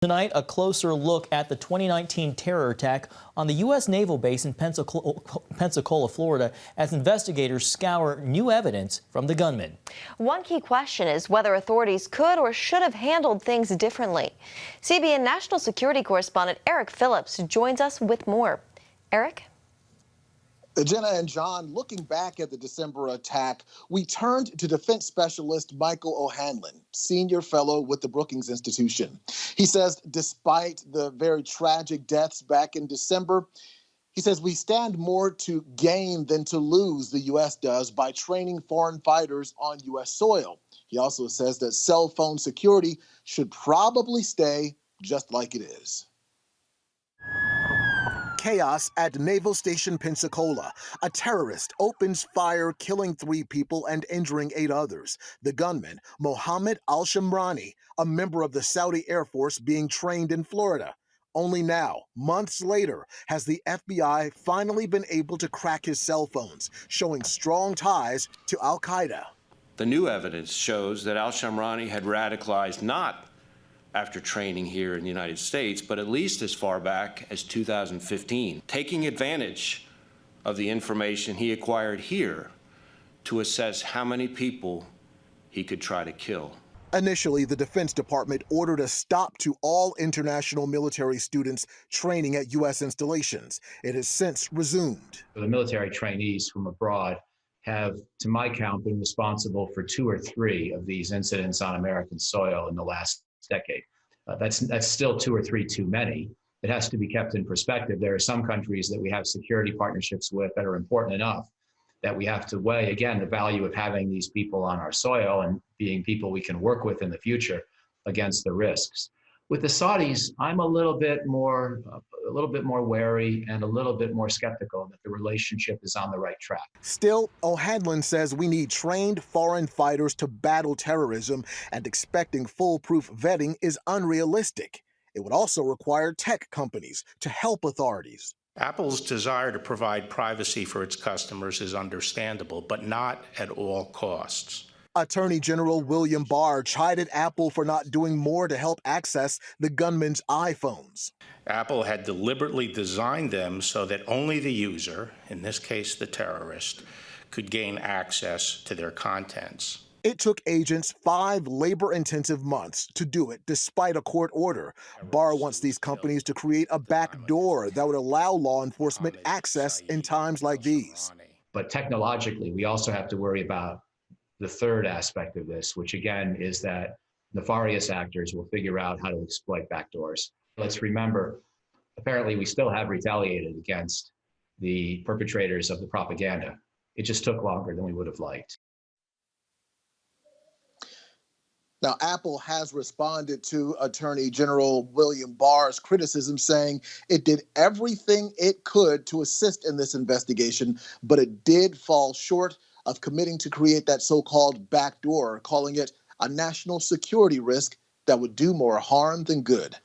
Tonight, a closer look at the 2019 terror attack on the U.S. naval base in Pensacola, Florida, as investigators scour new evidence from the gunman. One key question is whether authorities could or should have handled things differently. CBN national security correspondent Eric Phillips joins us with more. Eric? Jenna and John, looking back at the December attack, we turned to defense specialist Michael O'Hanlon, senior fellow with the Brookings Institution. He says despite the very tragic deaths back in December, he says we stand more to gain than to lose, the U.S. does, by training foreign fighters on U.S. soil. He also says that cell phone security should probably stay just like it is. Chaos at Naval Station Pensacola. A terrorist opens fire, killing 3 people and injuring 8 others. The gunman, Mohammed al-Shamrani, a member of the Saudi Air Force being trained in Florida. Only now, months later, has the FBI finally been able to crack his cell phones, showing strong ties to al-Qaeda. The new evidence shows that al-Shamrani had radicalized not after training here in the United States, but at least as far back as 2015, taking advantage of the information he acquired here to assess how many people he could try to kill. Initially, the Defense Department ordered a stop to all international military students training at U.S. installations. It has since resumed. The military trainees from abroad have, to my count, been responsible for 2 or 3 of these incidents on American soil in the last decade. That's still 2 or 3 too many. It has to be kept in perspective. There are some countries that we have security partnerships with that are important enough that we have to weigh, again, the value of having these people on our soil and being people we can work with in the future against the risks. With the Saudis, I'm a little bit more wary and a little bit more skeptical that the relationship is on the right track. Still, O'Hanlon says we need trained foreign fighters to battle terrorism, and expecting foolproof vetting is unrealistic. It would also require tech companies to help authorities. Apple's desire to provide privacy for its customers is understandable, but not at all costs. Attorney General William Barr chided Apple for not doing more to help access the gunman's iPhones. Apple had deliberately designed them so that only the user, in this case the terrorist, could gain access to their contents. It took agents 5 labor-intensive months to do it, despite a court order. Barr wants these companies to create a backdoor that would allow law enforcement access in times like these. But technologically, we also have to worry about the third aspect of this, which again is that nefarious actors will figure out how to exploit backdoors. Let's remember, apparently we still have retaliated against the perpetrators of the propaganda. It just took longer than we would have liked. Now, Apple has responded to Attorney General William Barr's criticism, saying it did everything it could to assist in this investigation, but it did fall short of committing to create that so-called backdoor, calling it a national security risk that would do more harm than good.